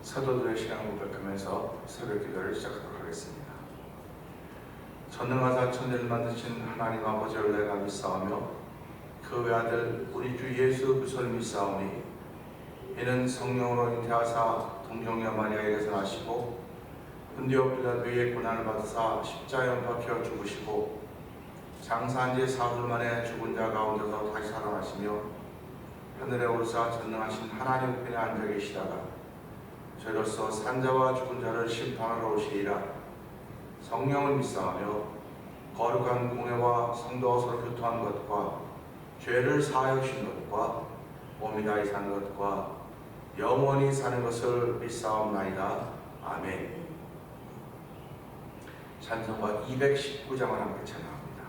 사도들의 신앙을 고백하면서 새벽 기도를 시작하도록 하겠습니다. 전능하사 천지를 만드신 하나님 아버지를 내가 믿사오며 그 외아들 우리 주 예수 그리스도를 믿사오니 이는 성령으로 잉태하사 동정녀 마리아에게서 나시고 본디오 빌라도의 고난을 받으사 십자가에 못 박혀 죽으시고 장사한 지 사흘 만에 죽은 자 가운데서 다시 살아나시며 하늘에 오르사 전능하신 하나님 우편에 앉아 계시다가 저로서 산자와 죽은 자를 심판하러 오시리라. 성령을 믿사하며 거룩한 공회와 성도와 서로 교통한 것과 죄를 사하여 주신 것과 몸이 다히 사는 것과 영원히 사는 것을 믿사옵나이다. 아멘. 찬송가 219장을 함께 찬양합니다.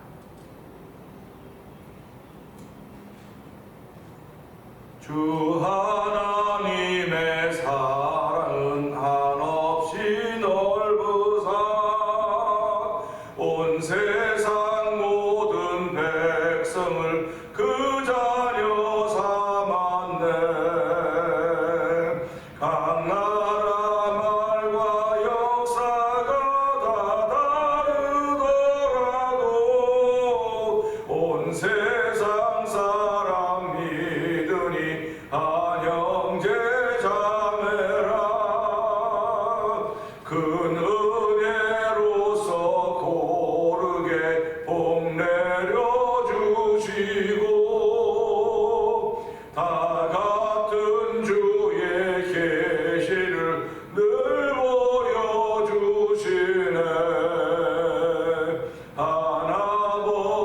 주 하나님의 사랑은 한없이 넓으사 온 세상 모든 백성을 그 자녀 삼았네. 각 나라 말과 역사가 다 다르더라도 온 세상 사람 믿으니 한 형제 자매라. 큰 은혜로서 고르게 복 내려주시고 다 같은 주의 계시를 늘 보여주시네.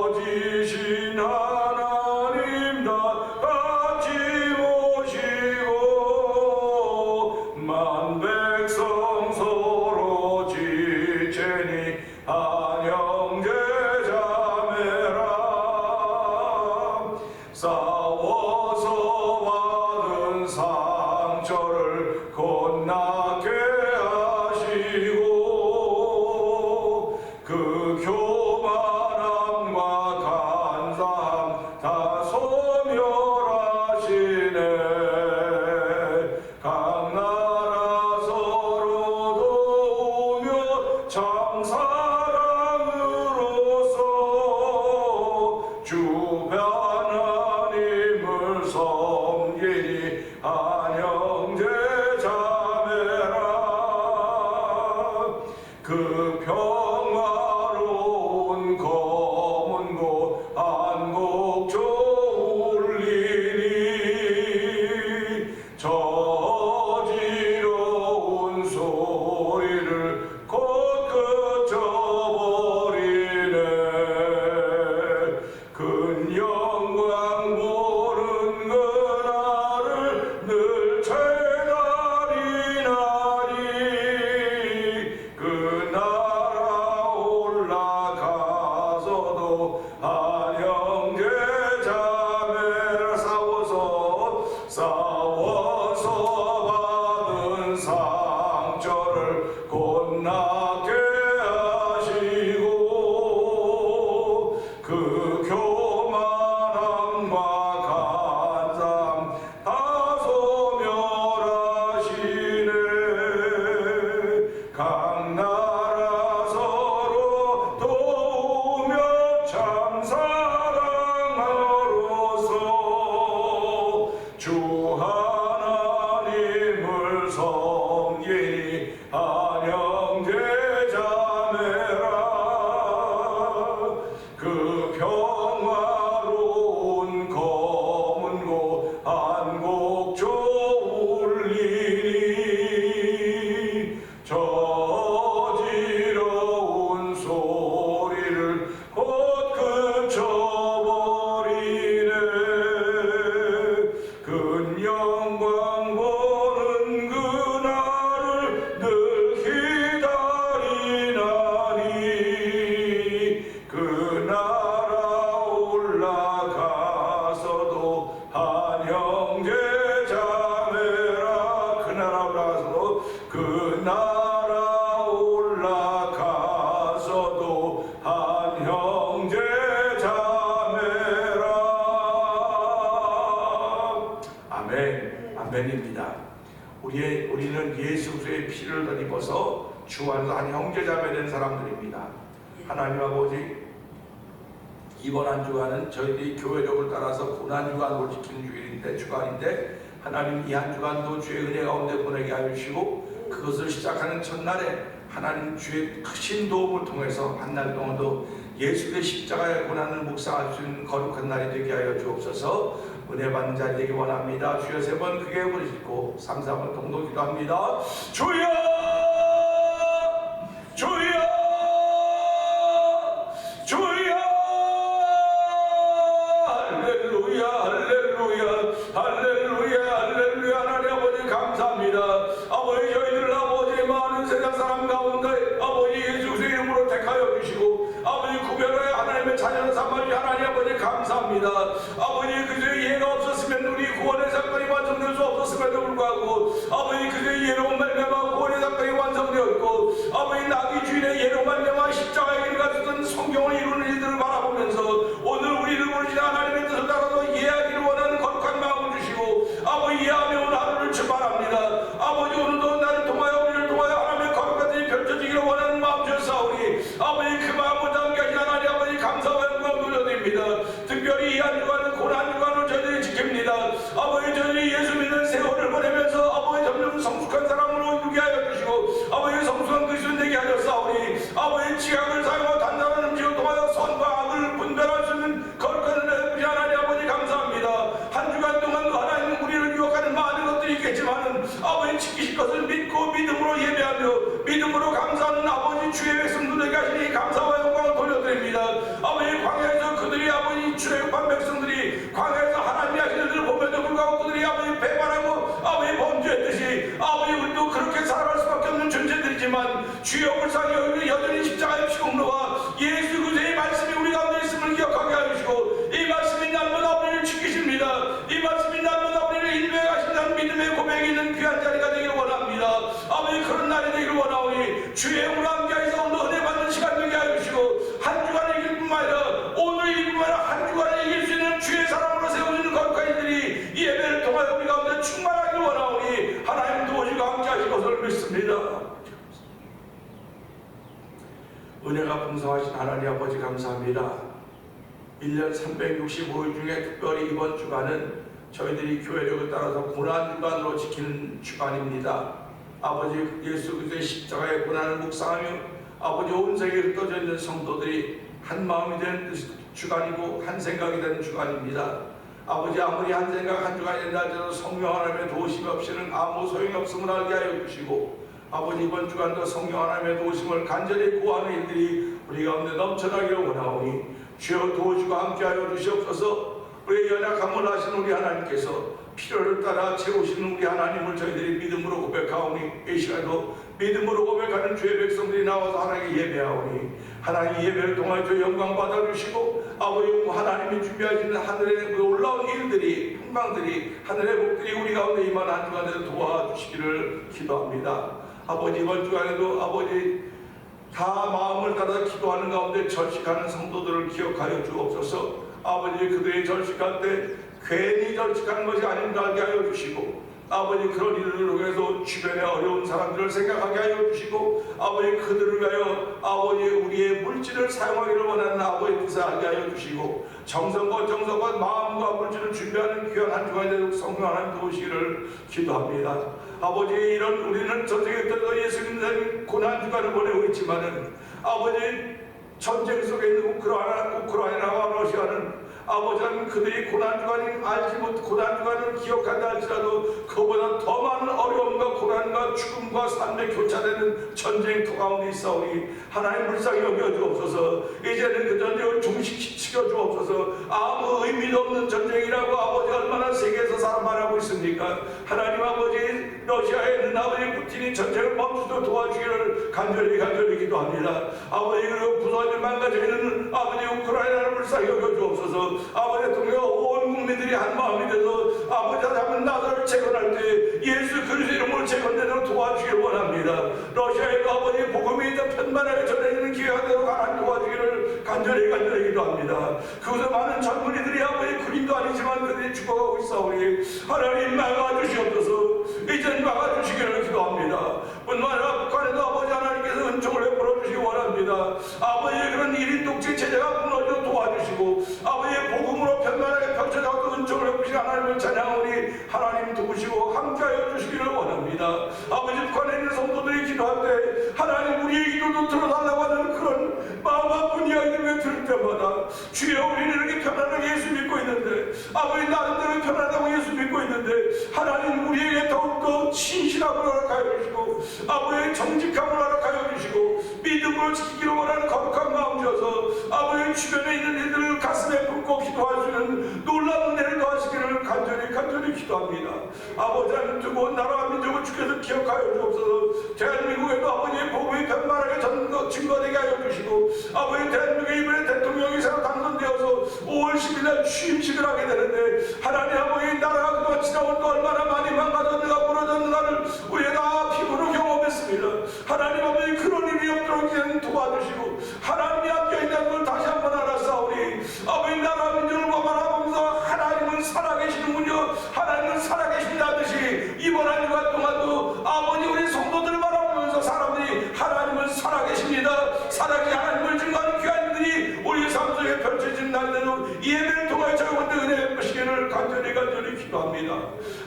하나버지신 하나님 다 같이 모시고 만 백성 서로 지체니 한 형제 자매라. 싸워서 받은 상처를 곧낫게 하시고 그 교만함과 간사함 다 소멸하시네. 각 나라 서로 도우며 참 사랑으로서 주 하나님을 섬기니 한 형제 자매라. 그 평화로운 검은 곳 안곡조 울리니 저지러운 소리를 곧 그쳐버리네. 큰 영광 보는 그날을 늘 채다리나니 그 나라 올라가서도 한 형제 자매라. 싸워서 받은 상처를 곧낫게 하시고 그 교만함과 간사함 다 소멸하시네. 각 나라 서로 도우며 참 사랑하로서 주 하나님을 섬기니 한 형제 자매라. 그 평화로운 검은 곳 안곡조 울리니 저지러운 소리를 곧 그쳐버리네. 큰 영광 보는 그날을 늘 기다리나니 그 나라 올라가서도 한 형제 자매라. 그 나라 올라가서도 그 나라 올라가서도 한 형제 자매라. 아멘. 아멘입니다. 우리는 예수 그리스도의 피를 덧입어서 주 안에서 한 형제자매 된 사람들입니다. 하나님 아버지, 이번 한 주간은 저희들이 교회력을 따라서 고난주간으로 지키는 주간인데 하나님 이 한 주간도 주의 은혜 가운데 보내게 하여 주시고 그것을 시작하는 첫날에 하나님 주의 크신 도움을 통해서 한 달 동안도 예수의 십자가의 고난을 묵상할 수 있는 거룩한 날이 되게 하여 주옵소서. 은혜 받는 자리 되기 원합니다. 주여 세 번 크게 부르시고 3, 4번 동동 기도합니다. 주여 주여 주여 할렐루야 할렐루야 할렐루야 할렐루야. 하나님 아버지 감사합니다. 아버지 저희들 아버지 많은 세상 사람 가운데 아버지 예수 그리스도의 이름으로 택하여 주시고 아버지 구별하여 하나님의 자녀 삼아주신 하나님 아버지 감사합니다. 아버지 그저 이해가 없었으면 우리 구원의 사건이 완성될 수 없었음에도 불구하고 아버지 그저 예로 말미암아 구원의 사건이 완성되었고 아버지 나귀 주인의 예로 말미암아 십자가의 길 같은 성경을 이루는 일들을 바라보면서 오늘 우리를 부르신 하나님의 뜻을 따라서 이해하기를 원하는 거룩한 마음을 주시고 아버지 이해하며 오늘 하루를 출발합니다. 아버지 오늘도 나를 통하여 우리를 통하여 하나님의 거룩한 일이 펼쳐지기를 원하는 마음 주사오니 아버지 그 마음을 담게 하신 하나님 아버지 감사와 영광 돌려드립니다. 특별히 이 한 주간은 고난 주간으로 저희들이 지킵니다. 아버지 저희들이 예수 믿는 세월을 보내면서 아버지 점점 성숙한 사람으로 이루게 하여 주시고 아버지 성숙한 그리스도인 되게 하셨사오니 아버지 지각을 사용하고 단단한 음식을 통하여 선과 악을 분별할 수 있는 거룩한 은혜 주신 하나님 아버지 감사합니다. 한 주간 동안도 하나님 우리를 유혹하는 많은 것들이 있겠지만은 아버지 지키실 것을 믿고 믿음으로 예배하며 믿음으로 감사하는 아버지 주의 백성들에게 하시니 감사와 영광을 돌려드립니다. 아버지 광야에서 그들이 아버지 출애굽한 백성들이 광야에서 하나님이 하시는 일을 보면도 불구하고 그들이 아버지 배반하고 아버지 범죄했듯이 아버지 우리도 그렇게 살아갈 수밖에 없는 존재들이지만 주여 불쌍히 여기는 여전히 십자가의 피공로와 예수 그리스도의 말씀이 우리 가운데 있음을 기억하게 하시고 이 말씀이 날마다 우리를 지키십니다. 이 말씀이 날마다 우리를 인도해 가신다는 믿음의 고백이 있는 귀한 자리가 되기를 원합니다. 아버지 그런 날이 되기를 원하오니 주의 영으로 함께하여서 오늘 은혜 받는 시간 되게 하여 주시고 한 주간을 이길 뿐만 아니라 오늘 이길 뿐만 아니라 한 주간을 이길 수 있는 주의 사람으로 세워지는 거룩한 이들이 이 예배를 통하여 우리 가운데 충만하기를 원하오니 하나님 도우시고 함께하실 것을 믿습니다. 은혜가 풍성하신 하나님 아버지 감사합니다. 1년 365일 중에 특별히 이번 주간은 저희들이 교회력을 따라서 고난주간으로 지키는 주간입니다. 아버지 예수 그리스도의 십자가의 고난을 묵상하며 아버지 온 세계에 흩어져 있는 성도들이 한 마음이 되는 주간이고 한 생각이 되는 주간입니다. 아버지 아무리 한 생각 한 주간이 된다 하더라도 성령 하나님의 도우심 없이는 아무 소용이 없음을 알게 하여 주시고 아버지 이번 주간도 성령 하나님의 도우심을 간절히 구하는 일들이 우리 가운데 넘쳐나기를 원하오니 주여 도우시고 함께하여 주시옵소서. 우리의 연약함을 아시는 우리 하나님께서 필요를 따라 채우시는 우리 하나님을 저희들이 믿음으로 고백하오니 이 시간도 믿음으로 고백하는 주의 백성들이 나와서 하나님께 예배하오니 하나님 예배를 통하여 저 영광 받아주시고 아버지 하나님이 준비하시는 하늘의 그 올라온 일들이 평강들이 하늘의 복들이 우리 가운데 임한 한 주간에도 도와주시기를 기도합니다. 아버지 이번 주간에도 아버지 다 마음을 따라 기도하는 가운데 절식하는 성도들을 기억하여 주옵소서. 아버지 그들이 절식할 때 괜히 절식하는 것이 아닌가 알게 하여 주시고 아버지 그런 일을 통해서 주변에 어려운 사람들을 생각하게 하여 주시고 아버지 그들을 위하여 아버지 우리의 물질을 사용하기를 원하는 아버지 뜻을 알게 하여 주시고 정성과 마음과 물질을 준비하는 귀한 한 주간에 대해 성령 하나님 도우시기를 기도합니다. 아버지 이런 우리는 전쟁에 떨어져 예수 믿는 고난 주간을 보내고 있지만은 아버지 전쟁 속에 있는 우크라이나와 러시아는 아버지는 그들이 고난주간을 알지 못 고난주간을 기억한다 할지라도 그보다 더 많은 어려움과 고난과 죽음과 삶에 교차되는 전쟁터 가운데 있사오니 하나님 불쌍히 여겨주옵소서. 이제는 그 전쟁을 종식시켜 주옵소서. 아무 의미도 없는 전쟁이라고 아버지 얼마나 세계에서 사람말하고 있습니까? 하나님 아버지 러시아에 있는 아버지 푸틴이 전쟁을 멈추도록 도와주기를 간절히 기도합니다. 아버지 그리고 부서져 망가져 있는 아버지 우크라이나를 불쌍히 여겨주옵소서. 아버지 통해 온 국민들이 한 마음이 돼서 아버지 하나님 나라를 재건할 때 예수 그리스도 이름으로 재건되도록 도와주기를 원합니다. 러시아에도 아버지 복음이 더 편만하게 전해지는 기회가 되도록 하나님 도와주기를 간절히 기도합니다. 그곳에 많은 젊은이들이 아버지 군인도 아니지만 그들이 죽어가고 있사오니 하나님 막아주시옵소서. 이젠 막아주시옵소서. 아버지 북한에 있는 성도들이 기도할 때 하나님 우리의 기도도 들어달라고 하는 그런 마음 아픈 이야기를 들을 때마다 주여 우리는 이렇게 편안하게 예수 믿고 있는데 아버지 나름대로 편안하고 예수 믿고 있는데 하나님 우리에게 더욱더 신실함을 허락하여 주시고 아버지 정직함을 허락하여 주시고 믿음으로 지키기로 원하는 거룩한 마음 주어서 아버지 주변에 있는 이들을 가슴에 품고 기도할 수 있는 놀라운 은혜를 더하시기를 간절히 기도합니다. 아버지 하나님 두고 나라와 민족을 주께서 기억하여 주옵소서. 대한민국에도 아버지의 복음이 편만하게 증거되게 하여 주시고 아버지 대한민국에 이번에 대통령이 새로 당선되어서 5월 10일날 취임식을 하게 되는데 하나님 아버지 나라가 그동안 지나온 또 얼마나 많이 망가졌는가 무너졌는가를 우리가 다 피부로 경험했습니다. 하나님 아버지 그런 일이 없도록 도와주시고 하나님이 함께 있다는 걸 다시 한번 알았사오니 아버지 나라 민족을 바라보면서 하나님은 살아계시는군요. 하나님은 살아계신다 하듯이 이번 한 주간 동안도 아버지 우리 성도들을 바라보면서 사람들이 하나님은 살아계십니다. 살아계신 하나님을 증거하는 귀한 일들이 우리 삶 속에 펼쳐진 날대로 이 예배를 통하여 저희한테 은혜 베푸시기를 간절히 기도합니다.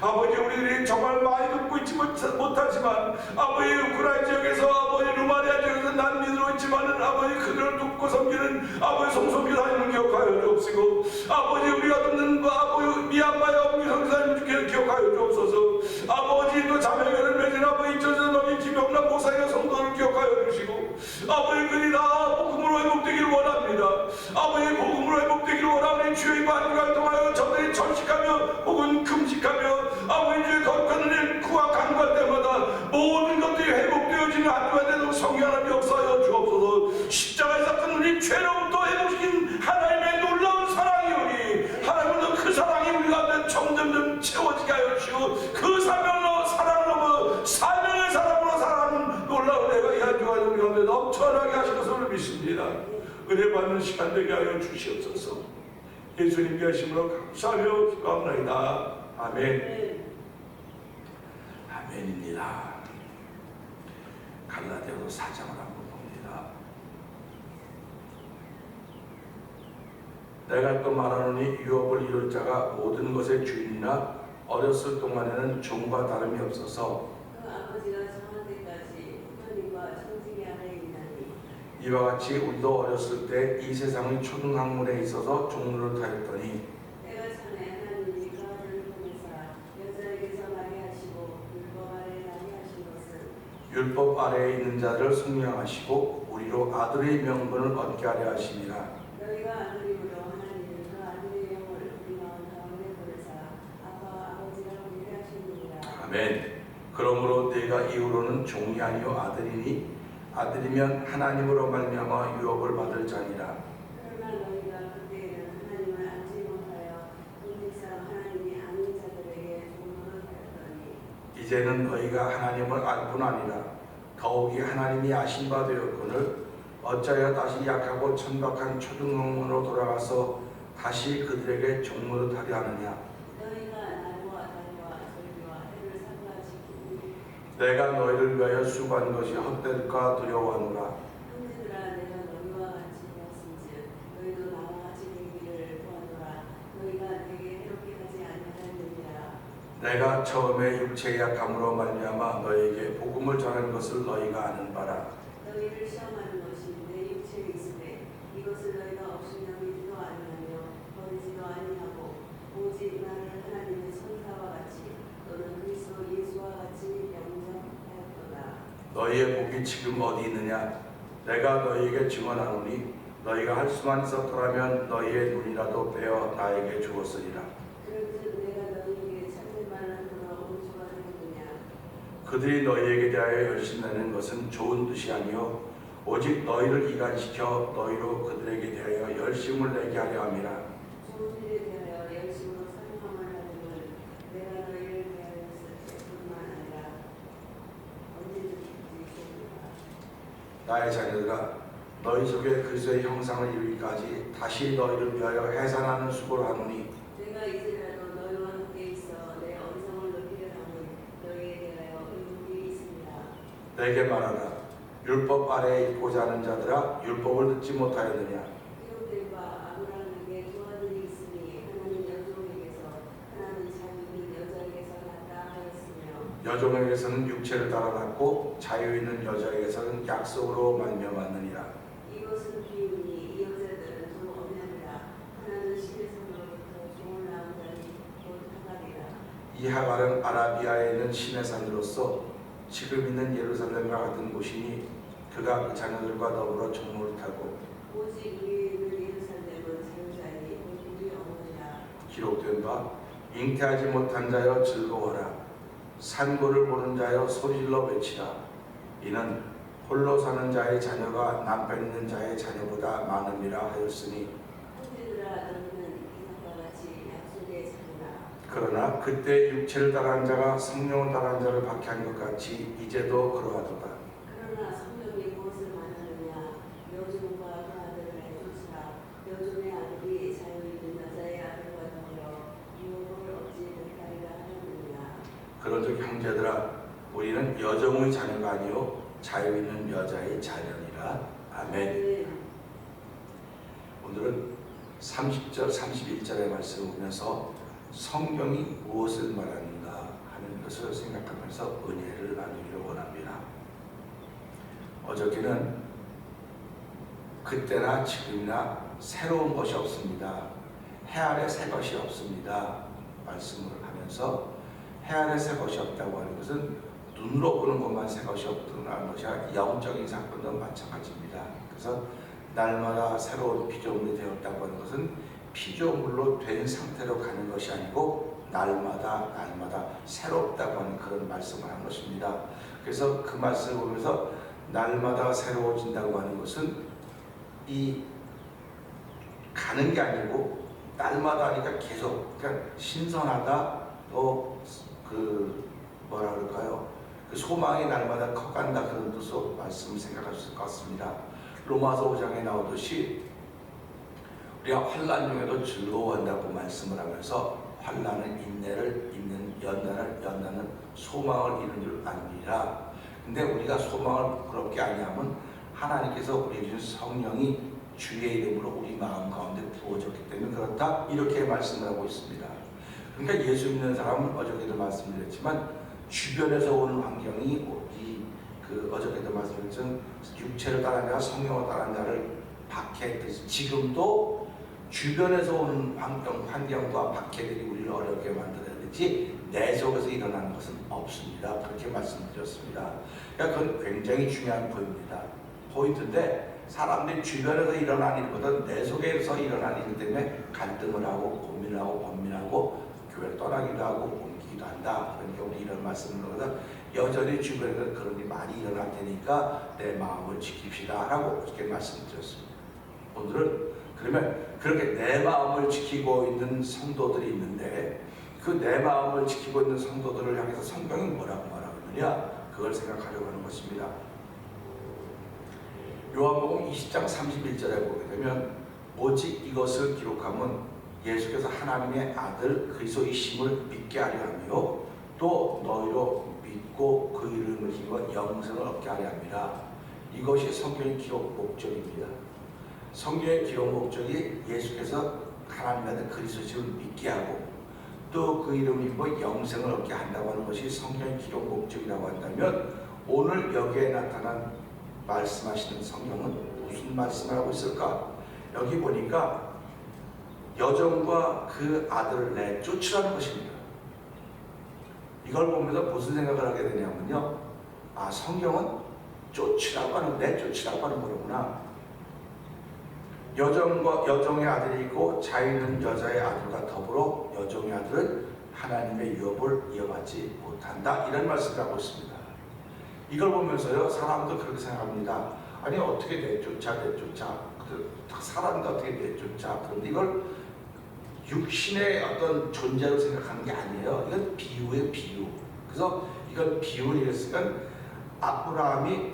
아버지 우리들이 정말 많이 듣고 있지 못하지만 아버지 우크라이나 지역에서 아버지 루마니아 지역에서 난민으로 있지만은 아버지 그들을 돕고 섬기는 아버지 송송교사님을 기억하여 주옵시고 아버지 우리가 듣는 아버지 미얀마의 어머니 성사님을 기억하여 주옵소서. 아버지 또 자매결을 맺은 아버지 이천에서 넘긴 김영란 목사님의 성도를 기억하여 주시고 아버지 그들이 다 복음으로 회복되기를 원합니다. 아버지 복음으로 회복되기를 원하는 주의 반주를 통하여 저들이 전식하며 혹은 금식하며 아버지 주의 거룩한 은혜를 구하 간구할 때마다 모든 것들이 회복되어지는 한주가 되도록 성령 하나님 역사하여 주옵소서. 십자가에서 큰 우리 죄로부터 회복시킨 하나님의 놀라운 사랑이오니 하나님은 그 사랑이 우리 가운데 점점점 채워지게 하여 주시고 그 사명으로 사랑을 넘어 사명의 사랑으로 살아가는 놀라운 은혜가 이 한 주간 우리 가운데 넘쳐나게 하실 것을 믿습니다. 은혜 받는 시간 되게 하여 주시옵소서. 예수님께 하심으로 감사하며 기도합니다. 아멘. 아멘입니다. 갈라디아서 4장을 한번 봅니다. 내가 또 말하노니 유업을 이룰 자가 모든 것의 주인이나 어렸을 동안에는 종과 다름이 없어서 그 아버지가 정한 때까지 후손님과 청지기 아래에 있나니 이와 같이 우리도 어렸을 때 이 세상의 초등학문에 있어서 종로를 타였더니 때가 전에 하나님이 그 아들을 보내사 여자에게서 나게 하시고 율법 아래에 나게 하신 것은 율법 아래에 있는 자를 승량하시고 우리로 아들의 명분을 얻게 하려 하심이라. 너희가 아들임으로 하나님은 그 아들의 영을 우리 마음 가운데 보내사 아빠와 아버지라고 일하시느니라. 아멘. 그러므로 내가 이후로는 종이 아니요 아들이니 아들이면 하나님으로 말미암아 유업을 받을 자니라. 그러나 너희가 그때에는 하나님을 알지 못하여 본질상 하나님이 아닌 자들에게 종로를 하였더니 이제는 너희가 하나님을 알 뿐 아니라 더욱이 하나님이 아신 바 되었거늘 어찌하여 다시 약하고 천박한 초등학문으로 돌아가서 다시 그들에게 종로를 하려 하느냐. 너희가 날과 달과 절기와 해를 삼가 지키니 내가 너희를 위하여 수고한 것이 헛될까 두려워하노라. 형제들아 내가 너희와 같이 되었은즉 너희도 나와 같이 되기를 구하노라. 너희가 내게 해롭게 하지 아니하였느니라. 내가 처음에 육체의 약함으로 말미암아 너희에게 복음을 전하는 것을 너희가 아는 바라. 너희를 시험하는 것이 내 육체에 있으되 이것을 너희가 없으면 믿지도 아니하며 버리지도 아니하고 오직 나를 하나님의 천사와 같이 또는 그리스도 예수와 같이 영접하였도다. 너희의 복이 지금 어디 있느냐? 내가 너희에게 증언하노니 너희가 할 수만 있었더라면 너희의 눈이라도 빼어 나에게 주었으리라. 그런즉 내가 너희에게 참된 말을 들어 온수가 되겠느냐. 그들이 너희에게 대하여 열심내는 것은 좋은 뜻이 아니요 오직 너희를 이간시켜 너희로 그들에게 대하여 열심을 내게 하려 함이라. 좋은 일에 대하여 열심으로 사용함을 하려면 내가 너희를 대하였을 때뿐만 아니라 언제든지 되리라. 나의 자녀들아 너희 속에 그리스도의 형상을 이루기까지 다시 너희를 위하여 해산하는 수고를 하노니 내가 이제라도 너희와 함께 있어 내 언성을 높이려 함은 너희에 대하여 의무이 있습니다. 내게 말하라. 율법 아래에 있고자 하는 자들아 율법을 듣지 못하였느냐. 기록된 바 아브라함에게 두 아들이 있으니 하나는 여종에게서 하나는 자기는 여자에게서 낳았다 하였으며 여종에게서는 육체를 따라 낳고 자유 있는 여자에게서는 약속으로 말미암았느니라. 이것은 비유니 이 여자들은 두 언약이라. 하나는 시내산으로부터 종을 낳은 자니 곧 하갈이라. 이 하갈은 아라비아에 있는 신의 산으로서 지금 있는 예루살렘과 같은 곳이니 그가 그 자녀들과 더불어 종로를 타고 오직 위에 있는 예루살렘은 자유자니 곧 우리 어머니라. 기록된 바 잉태하지 못한 자여 즐거워라. 산고를 보는 자여 소리질러 외치라. 이는 홀로 사는 자의 자녀가 남편 있는 자의 자녀보다 많음이라 하였으니 형제들아 너희는 이삭과 같이 약속의 자녀라. 그러나 그때 육체를 따라한 자가 성령을 따라한 자를 박해한 것 같이 이제도 그러하도다. 그러나 성경이 무엇을 말하느냐. 여종과 그 아들을 내쫓으라. 여종의 아들이 자유 있는 여자의 아들과 더불어 유혹을 얻지 못하리라 하였느니라. 그런즉 형제들아 우리는 여종의 자녀가 아니요 자유 있는 여자의 자녀니라. 아멘. 오늘은 30절 31절의 말씀을 보면서 성경이 무엇을 말하는가 하는 것을 생각하면서 은혜를 나누기를 원합니다. 어저께는 그때나 지금이나 새로운 것이 없습니다. 해 아래 새 것이 없습니다. 말씀을 하면서 해 아래 새 것이 없다고 하는 것은 눈으로 보는 것만 새 것이 없다는 것이 영적인 사건도 마찬가지입니다. 그래서 날마다 새로운 피조물이 되었다고 하는 것은 피조물로 된 상태로 가는 것이 아니고 날마다 새롭다고 하는 그런 말씀을 하는 것입니다. 그래서 그 말씀을 보면서 날마다 새로워진다고 하는 것은 이 가는 게 아니고 날마다 하니까 계속 그러니까 신선하다 또 뭐라 그럴까요? 그 소망이 날마다 커간다 그런 뜻으로 말씀을 생각할 수 있을 것 같습니다. 로마서 5장에 나오듯이 우리가 환난 중에도 즐거워한다고 말씀을 하면서 환난은 인내를 연단은 소망을 이룬 줄 아니라. 근데 우리가 소망을 그렇게 아니하면 하나님께서 우리에게 주신 성령이 주의 이름으로 우리 마음 가운데 부어졌기 때문에 그렇다 이렇게 말씀을 하고 있습니다. 그러니까 예수 믿는 사람은 어저께도 말씀드렸지만 주변에서 오는 환경이 어저께도 말씀드렸지만 육체를 따르는 자가 성령을 따르는 자를 박해했듯이 지금도 주변에서 오는 환경과 박해들이 우리를 어렵게 만들어야 되지 내 속에서 일어나는 것은 없습니다. 그렇게 말씀드렸습니다. 그러니까 그건 굉장히 중요한 포인트인데 사람들이 주변에서 일어나는 일보다 내 속에서 일어나는 일 때문에 갈등을 하고 고민을 하고 번민하고 교회를 떠나기도 하고 옮기기도 한다. 그러니까 우리 이런 말씀을 하면서 여전히 주변에서 그런 일이 많이 일어날 테니까 내 마음을 지킵시다 라고 이렇게 말씀드렸습니다. 오늘은 그러면 그렇게 내 마음을 지키고 있는 성도들이 있는데 그 내 마음을 지키고 있는 성도들을 향해서 성경이 뭐라고 말하고 있느냐 그걸 생각하려고 하는 것입니다. 요한복음 20장 31절에 보게 되면 오직 이것을 기록하면 예수께서 하나님의 아들 그리스도이심을 믿게 하려 하며 또 너희로 믿고 그 이름을 힘입어 영생을 얻게 하려 함이라. 이것이 성경의 기록 목적입니다. 성경의 기록 목적이 예수께서 하나님의 아들 그리스도이심을 믿게 하고 또 그 이름을 힘입어 영생을 얻게 한다고 하는 것이 성경의 기록 목적이라고 한다면 오늘 여기에 나타난 말씀하시는 성경은 무슨 말씀을 하고 있을까? 여기 보니까 여종과 그 아들을 내쫓으라는 것입니다. 이걸 보면서 무슨 생각을 하게 되냐면요. 아, 성경은 쫓으라고 하는, 내쫓으라고 하는 거구나. 여종의 아들이 있고 자유 있는 여자의 아들과 더불어 여종의 아들은 하나님의 유업을 이어받지 못한다. 이런 말씀을 하고 있습니다. 이걸 보면서요, 사람도 그렇게 생각합니다. 아니, 어떻게 내쫓아. 사람도 어떻게 내쫓아. 그런데 이걸 육신의 어떤 존재로 생각하는 게 아니에요. 이건 비유예요, 비유. 그래서 이건 비유를 이랬으면 아브라함이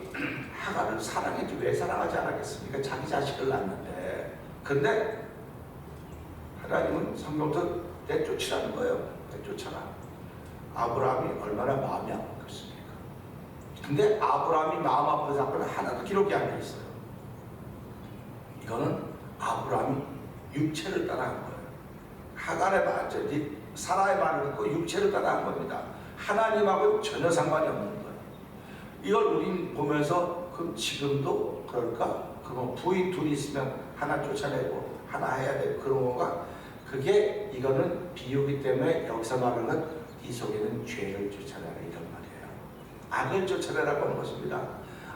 하갈을 사랑했지 왜 사랑하지 않았겠습니까? 자기 자식을 낳는데. 그런데 하나님은 성경에서 내쫓으라는 거예요. 내쫓아라. 아브라함이 얼마나 마음이 아팠겠습니까? 근데 아브라함이 마음 아픈 사건은 하나도 기록이 안 돼 있어요. 이거는 아브라함이 육체를 따라한 거예요. 하갈의 말인지 사라의 말을 듣고 육체를 따라한 겁니다. 하나님하고 전혀 상관이 없는 거예요. 이걸 우린 보면서 그럼 지금도 그럴까? 그럼 부인 둘이 있으면 하나 쫓아내고 하나 해야 되고 그런 건가? 그게 이거는 비유기 때문에 여기서 말하는 건 이 속에는 죄를 쫓아내라 이런 말이에요. 악을 쫓아내라고 하는 것입니다.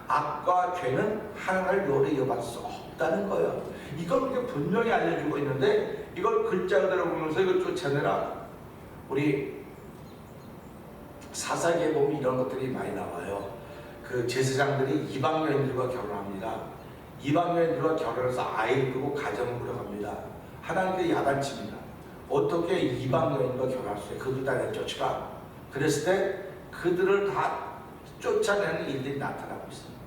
악과 죄는 하나님을 요래 이어받을 수 없다는 거예요. 이걸 그렇게 분명히 알려주고 있는데 이걸 글자 그대로 보면서 이걸 쫓아내라. 우리 사사기에 보면 이런 것들이 많이 나와요. 그 제사장들이 이방 여인들과 결혼합니다. 이방 여인들과 결혼해서 아이를 두고 가정을 꾸려갑니다. 하나님께 야단칩니다. 어떻게 이방 여인과 결혼할 수 있어요? 그들 다 내쫓아가. 그랬을 때 그들을 다 쫓아내는 일들이 나타나고 있습니다.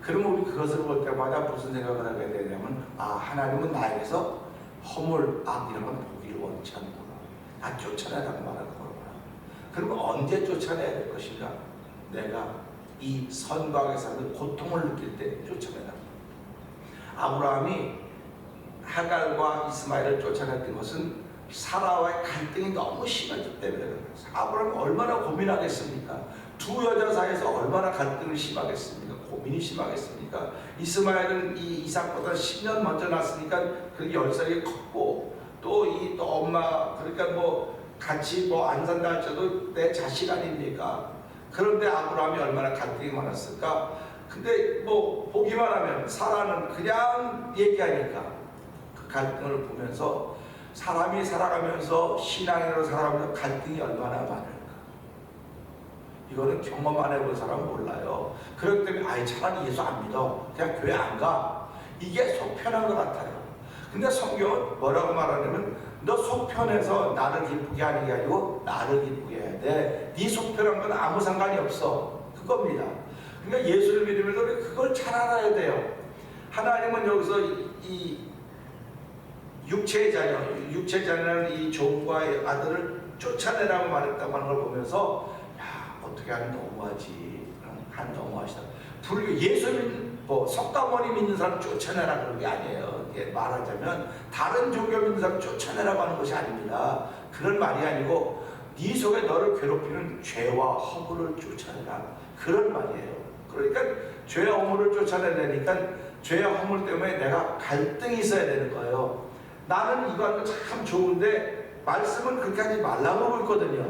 그러면 우리 그것을 볼 때마다 무슨 생각을 하게 되냐면 하나님은 나에게서 허물, 악 이런 건 보기를 원치 않는구나. 다 쫓아내라고 말하는 거구나. 그러면 언제 쫓아내야 될 것인가? 내가 이 선박에서 하는 고통을 느낄 때 쫓아내라. 아브라함이 하갈과 이스마엘을 쫓아냈던 것은 사라와의 갈등이 너무 심했기 때문에 그래요. 아브라함이 얼마나 고민하겠습니까? 두 여자 사이에서 얼마나 갈등이 심하겠습니까? 고민이 심하겠습니까? 이스마엘은 이 이삭보다 10년 먼저 났으니까 그 10살이 컸고 또 엄마 그러니까 뭐 같이 뭐 안 산다 할지라도 내 자식 아닙니까? 그런데 아브라함이 얼마나 갈등이 많았을까? 근데 뭐 보기만 하면 사라는 그냥 얘기하니까 그 갈등을 보면서 사람이 살아가면서 신앙으로 살아가면서 갈등이 얼마나 많을까? 이거는 경험 안 해본 사람은 몰라요. 그렇기 때문에 차라리 예수 안 믿어. 그냥 교회 안 가. 이게 속 편한 것 같아요. 근데 성경은 뭐라고 말하냐면 너 속 편해서 나를 기쁘게 하는 게 아니고 나를 기쁘게 해야 돼. 네 속 편한 건 아무 상관이 없어. 그겁니다. 그러니까 예수를 믿으면서 그걸 잘 알아야 돼요. 하나님은 여기서 이 육체의 자녀는 이 종과 아들을 쫓아내라고 말했다고 하는 걸 보면서 어떻게 하면 너무하지. 한 너무하시다. 예수를 석가모니 믿는 사람 쫓아내라 그런 게 아니에요. 이게 말하자면 다른 종교 믿는 사람 쫓아내라고 하는 것이 아닙니다. 그런 말이 아니고 네 속에 너를 괴롭히는 죄와 허물을 쫓아내라 그런 말이에요. 그러니까 죄와 허물을 쫓아내려니까 죄와 허물 때문에 내가 갈등이 있어야 되는 거예요. 나는 이거 하는 거 참 좋은데 말씀은 그렇게 하지 말라고 하고 있거든요.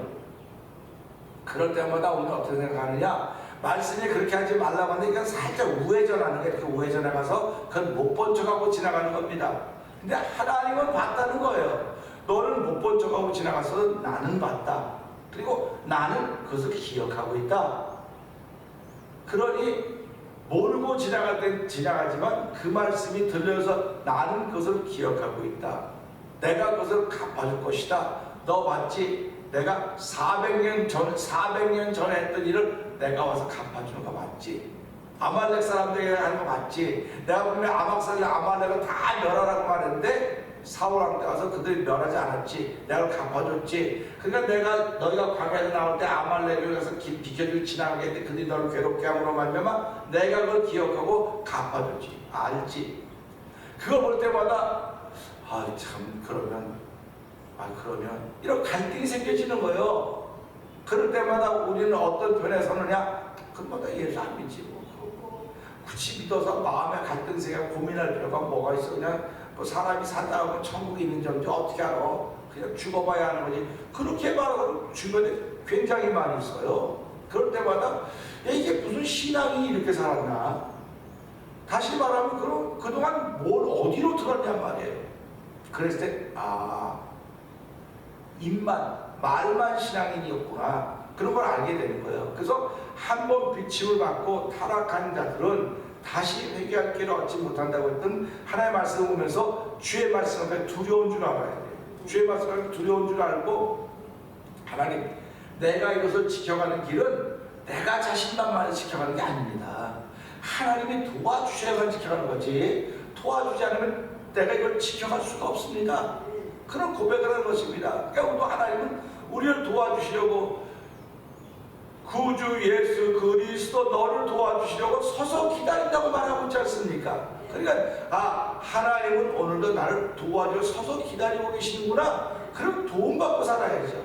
그럴 때마다 우리는 어떻게 생각하느냐? 말씀이 그렇게 하지 말라고 하는데 이건 살짝 우회전하는 게 이렇게 우회전해 가서 그건 못 본 척하고 지나가는 겁니다. 근데 하나님은 봤다는 거예요. 너는 못 본 척하고 지나가서 나는 봤다. 그리고 나는 그것을 기억하고 있다. 그러니 모르고 지나갈 땐 지나가지만 그 말씀이 들려서 나는 그것을 기억하고 있다. 내가 그것을 갚아줄 것이다. 너 맞지? 내가 400년 전에 했던 일을 내가 와서 갚아주는 거 맞지? 아말렉 사람들에게 하는 거 맞지? 내가 보면 아말렉을 다 멸하라고 말했는데 사울한테 가서 그들이 멸하지 않았지? 내가 갚아줬지? 그러니까 내가 너희가 광야에서 나올 때 아말렉을 가서 비켜주고 지나가게 했는데 그들이 너를 괴롭게 함으로 말미암아 내가 그걸 기억하고 갚아줬지? 알지? 그거 볼 때마다 그러면 이런 갈등이 생겨지는 거예요. 그럴 때마다 우리는 어떤 편에 서느냐? 그것마다 예수 안 믿지 뭐. 굳이 믿어서 마음에 갈등 생겨 고민할 필요가 뭐가 있어? 그냥 사람이 산다 하면 천국에 있는 점지 어떻게 알아? 그냥 죽어봐야 하는 거지. 그렇게 말하고 주변에 굉장히 많이 있어요. 그럴 때마다 이게 무슨 신앙이 이렇게 살았나? 다시 말하면 그동안 뭘 어디로 들었냔 말이에요. 그랬을 때 말만 신앙인이었구나. 그런 걸 알게 되는 거예요. 그래서 한 번 비침을 받고 타락한 자들은 다시 회개할 길을 얻지 못한다고 했던 하나님의 말씀을 보면서 주의 말씀 앞에 두려운 줄 알아야 돼요. 주의 말씀 앞에 두려운 줄 알고 하나님 내가 이것을 지켜가는 길은 내가 자신만만을 지켜가는 게 아닙니다. 하나님이 도와주셔야만 지켜가는 거지 도와주지 않으면 내가 이걸 지켜갈 수가 없습니다. 그런 고백을 하는 것입니다. 그러니까 하나님은 우리를 도와주시려고 구주 예수 그리스도 너를 도와주시려고 서서 기다린다고 말하고 있지 않습니까? 그러니까 하나님은 오늘도 나를 도와줘 서서 기다리고 계시는구나. 그럼 도움받고 살아야죠.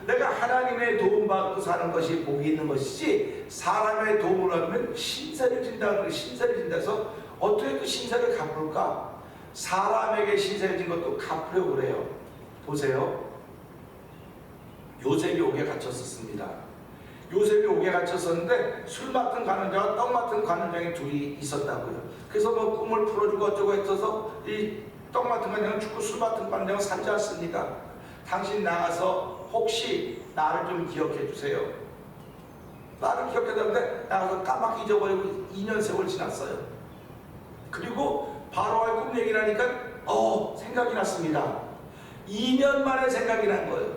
내가 하나님의 도움받고 사는 것이 복이 있는 것이지 사람의 도움을 얻으면 신세를 진다. 신세를 진다서 어떻게 그 신세를 갚을까? 사람에게 신세를 진 것도 갚으려고 그래요. 보세요. 요셉이 옥에 갇혔었습니다. 요셉이 옥에 갇혔었는데 술 맡은 관원장과 떡 맡은 관원장이 둘이 있었다고요. 그래서 뭐 꿈을 풀어주고 어쩌고 했어서 이 떡 맡은 관원장은 죽고 술 맡은 관원장은 살지 않습니까? 당신 나가서 혹시 나를 좀 기억해 주세요. 나를 기억해 달라는데 나가서 까맣게 잊어버리고 2년 세월 지났어요. 그리고 바로와의 꿈 얘기를 하니까 생각이 났습니다. 2년 만에 생각이 난 거예요.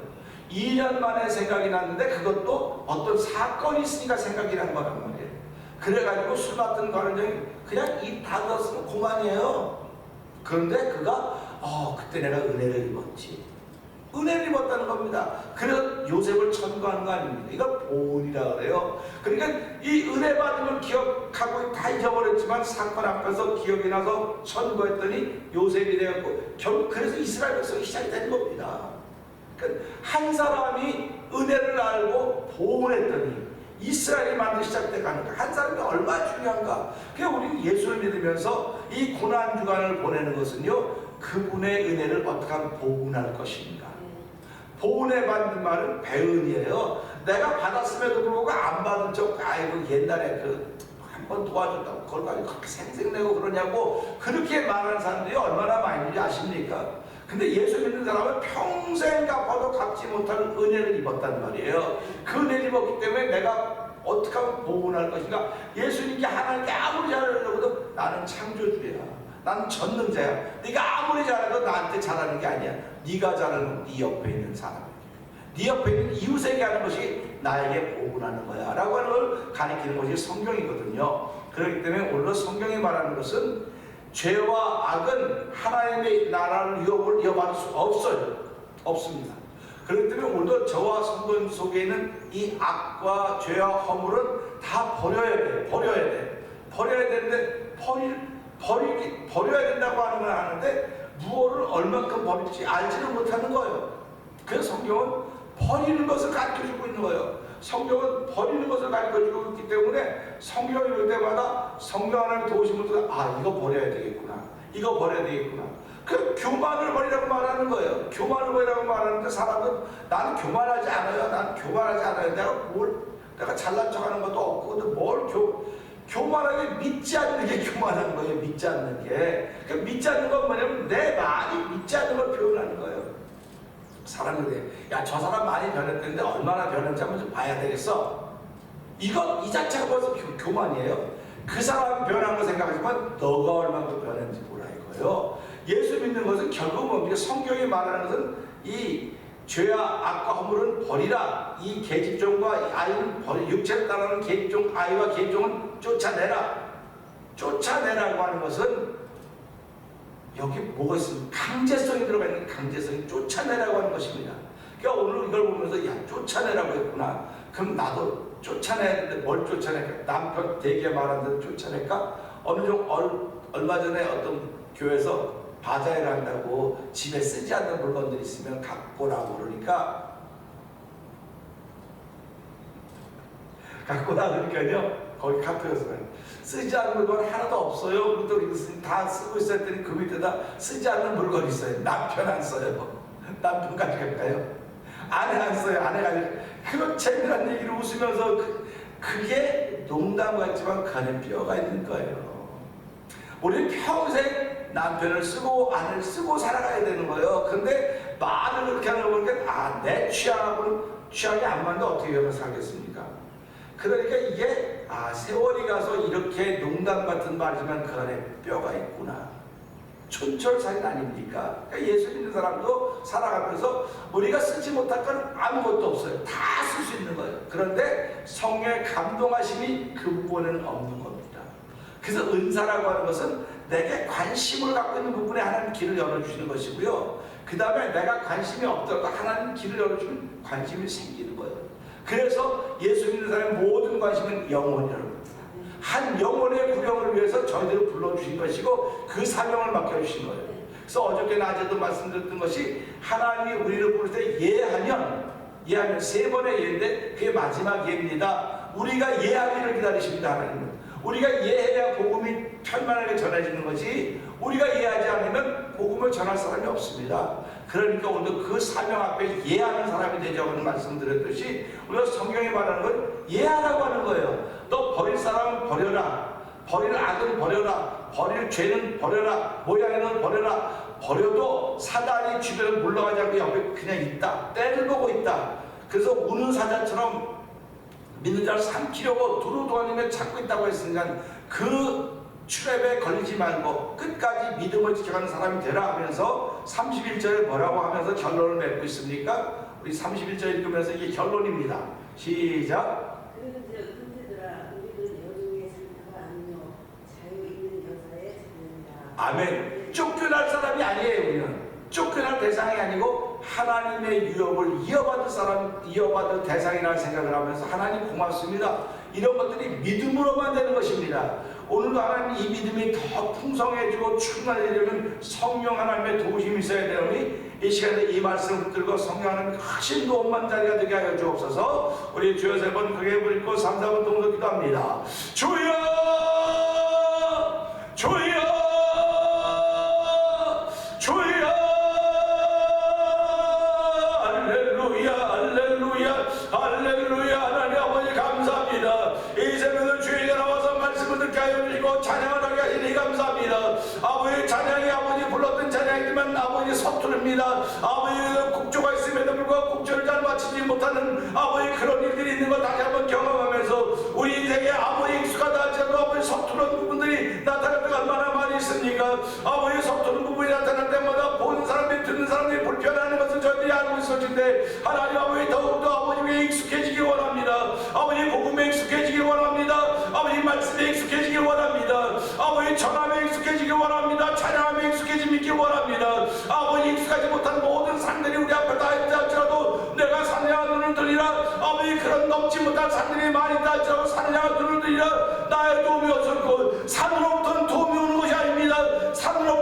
2년 만에 생각이 났는데 그것도 어떤 사건이 있으니까 생각이 난 거란 말이에요. 그래가지고 술 맡은 관원장이 그냥 입 닫았으면 그만이에요. 그런데 그가 그때 내가 은혜를 입었지. 은혜를 입었다는 겁니다. 그래서 요셉을 천거하는 거 아닙니다. 이걸 보온이라 그래요. 그러니까 이 은혜 받은 걸 기억하고 다 잊어버렸지만 사건 앞에서 기억이 나서 천거했더니 요셉이 되었고 결국 그래서 이스라엘 백성이 시작이 된 겁니다. 그러니까 한 사람이 은혜를 알고 보온했더니 이스라엘이 만들기 시작돼 가는 거야. 한 사람이 얼마나 중요한가. 그러니까 우리는 예수를 믿으면서 이 고난주간을 보내는 것은요, 그분의 은혜를 어떻게 하면 보온할 것인가. 보온에 받는 말은 배은이에요. 내가 받았음에도 불구하고 안 받은 척, 아이고 옛날에 한 번 도와줬다고 그걸 가지고 그렇게 생색내고 그러냐고 그렇게 말하는 사람들이 얼마나 많은지 아십니까? 근데 예수 믿는 사람은 평생 갚아도 갚지 못할 은혜를 입었단 말이에요. 그 은혜를 입었기 때문에 내가 어떻게 하면 보온할 것인가. 예수님께 하나님께 아무리 잘하려고도 나는 창조주야, 나는 전능자야. 네가 아무리 잘해도 나한테 잘하는 게 아니야. 네가 잘하는 네 옆에 있는 사람에게, 네 옆에 있는 이웃에게 하는 것이 나에게 보온하는 거야 라고 하는 걸 가리키는 것이 성경이거든요. 그렇기 때문에 오늘 성경이 말하는 것은 죄와 악은 하나님의 나라를 위협을 이어받을 수 없습니다. 그렇기 때문에 오늘도 저와 성도 속에 있는 이 악과 죄와 허물은 다 버려야 되는데 버려야 된다고 하는 건 아는데 무엇을 얼만큼 버릴지 알지는 못하는 거예요. 그래서 성경은 버리는 것을 가르쳐주고 있는 거예요. 성경은 버리는 것을 가르쳐주고 있기 때문에 성경을 읽을 때마다 성경 하나님 도우시면서 이거 버려야 되겠구나, 이거 버려야 되겠구나. 그 교만을 버리라고 말하는 거예요. 교만을 버리라고 말하는데 사람은 나는 교만하지 않아요. 나는 교만하지 않아요. 내가 잘난 척하는 것도 없고 뭘 교만하게 믿지 않는 게 교만한 거예요. 믿지 않는 게. 그 믿지 않는 건 뭐냐면 내 말이 믿지 않는 걸 표현하는 거예요. 사람들이 저 사람 많이 변했는데 얼마나 변했는지 한번 좀 봐야 되겠어. 이 자체가 벌써 교만이에요. 그 사람 변한 거 생각하지만 너가 얼마나 변했는지 몰라 이거예요. 예수 믿는 것은 결국 뭡니까? 성경이 말하는 것은 이 죄와 악과 허물은 버리라. 이 계집종과 아이는 육체를 따르는 계집종, 아이와 계집종은 쫓아내라고 하는 것은 여기 뭐가 있습니까? 강제성이 들어가 있는 강제성이 쫓아내라고 하는 것입니다. 그러니까 오늘 이걸 보면서 쫓아내라고 했구나. 그럼 나도 쫓아내야 되는데 뭘 쫓아낼까? 남편 대개 말하는 대로 쫓아낼까? 얼마 전에 어떤 교회에서 바자회를 한다고 집에 쓰지 않는 물건들이 있으면 갖고 오라고 그러니까요. 거기 카페에서 쓰지 않는 물건 하나도 없어요. 그랬더니 다 쓰고 있어야 했더니 그 밑에다 쓰지 않는 물건이 있어요. 남편 안 써요. 남편 가져갈까요? 아내 안 써요. 아내 가져갈까요? 그런 재미난 얘기를 웃으면서 그게 농담 같지만 간에 뼈가 있는 거예요. 우리는 평생 남편을 쓰고 아내를 쓰고 살아가야 되는 거예요. 근데 말을 그렇게 하는 거 보니까 내 취향이 안 맞는데 어떻게 여러 살겠습니까? 그러니까 이게 세월이 가서 이렇게 농담 같은 말이지만 그 안에 뼈가 있구나. 촌철살인 아닙니까? 그러니까 예수 믿는 사람도 살아가면서 우리가 쓰지 못할 건 아무것도 없어요. 다 쓸 수 있는 거예요. 그런데 성령의 감동하심이 그 부분에는 없는 겁니다. 그래서 은사라고 하는 것은 내게 관심을 갖고 있는 부분에 하나님 길을 열어주시는 것이고요. 그 다음에 내가 관심이 없더라도 하나님 길을 열어주면 관심이 생기는 거예요. 그래서 예수 믿는 사람의 모든 관심은 영혼이라는 한 영혼의 구령을 위해서 저희들을 불러주신 것이고 그 사명을 맡겨주신 거예요. 그래서 어저께 낮에도 말씀드렸던 것이 하나님이 우리를 부를 때 예하면 예하면 3번의 예인데 그게 마지막 예입니다. 우리가 예하기를 기다리십니다. 하나님은 우리가 예해야 복음이 편만하게 전해지는 것이, 우리가 예하지 않으면 복음을 전할 사람이 없습니다. 그러니까 오늘도 그 사명 앞에 예하는 사람이 되자고 말씀드렸듯이 우리가 성경에 말하는 건 예하라고 하는 거예요. 너 버릴 사람은 버려라, 버릴 악은 버려라, 버릴 죄는 버려라, 모양에는 버려라. 버려도 사단이 주변을 물러가지 않고 옆에 그냥 있다, 때를 보고 있다. 그래서 우는 사자처럼 믿는 자를 삼키려고 두루두루하며 찾고 있다고 했으니까 그 트랩에 걸리지 말고 끝까지 믿음을 지켜가는 사람이 되라 하면서 31절에 뭐라고 하면서 결론을 맺고 있습니까? 우리 31절 읽으면서 이게 결론입니다. 시작. 그런즉 우리는 여종의 상태가 아니요 자유 있는 여자의 자녀이다. 아멘. 쫓겨날 사람이 아니에요. 우리는 쫓겨날 대상이 아니고 하나님의 유업을 이어받을 사람, 이어받을 대상이라는 생각을 하면서 하나님 고맙습니다. 이런 것들이 믿음으로만 되는 것입니다. 오늘도 하나님 이 믿음이 더 풍성해지고 충만해지려면 성령 하나님의 도우심이 있어야 되오니 이 시간에 이 말씀을 붙들고 성령 하나님의 크신 도움만 자리가 되게 하여 주옵소서. 우리 주여 3번 크게 부르고 3, 4번 동으로 기도합니다. 주여 주여 주여 할렐루야 할렐루야 할렐루야. 하나님 아버지 감사합니다. 이 새벽에 주의가 나와서 말씀을 듣게 하여 주시고 찬양을 하게 하시니 감사합니다. 아버지 찬양이 아버지 불렀던 찬양이지만 아버지 서투릅니다. 아버지 곡조가 있음에도 불구하고 곡조를 잘 맞추지 못하는 아버지 그런 일들이 있는 거 다시 한번 경험하면서 우리 인생에 아버지 익숙하다 할지라도 아버지 서투른 부분들이 나타날 때가 얼마나 많이 있습니까? 아버지 서투른 부분이 나타날 때마다 보는 사람들이 듣는 사람들이 불편해하는 것을 저희들이 알고 있었는데 하나님 아버지 더욱더 아버지에 익숙해지길 원합니다. 아버지 복음에 익숙해지길 원합니다. 아버지 말씀에 익숙해지길 원합니다. 아버지 전함에 익숙해지길 원합니다. 찬양함에 익숙해지길 원합니다. 아버지 익숙하지 못한 모든 산들이 우리 앞에 다 있다 할지라도 내가 산을 향한 눈을 들리라. 아버지 그런 넘지 못한 산들이 많이 있다 할지라도 산을 향한 눈을 들리라. 나의 도움이 어설고 산으로부터는 도움이 오는 것이 아닙니다. 산으로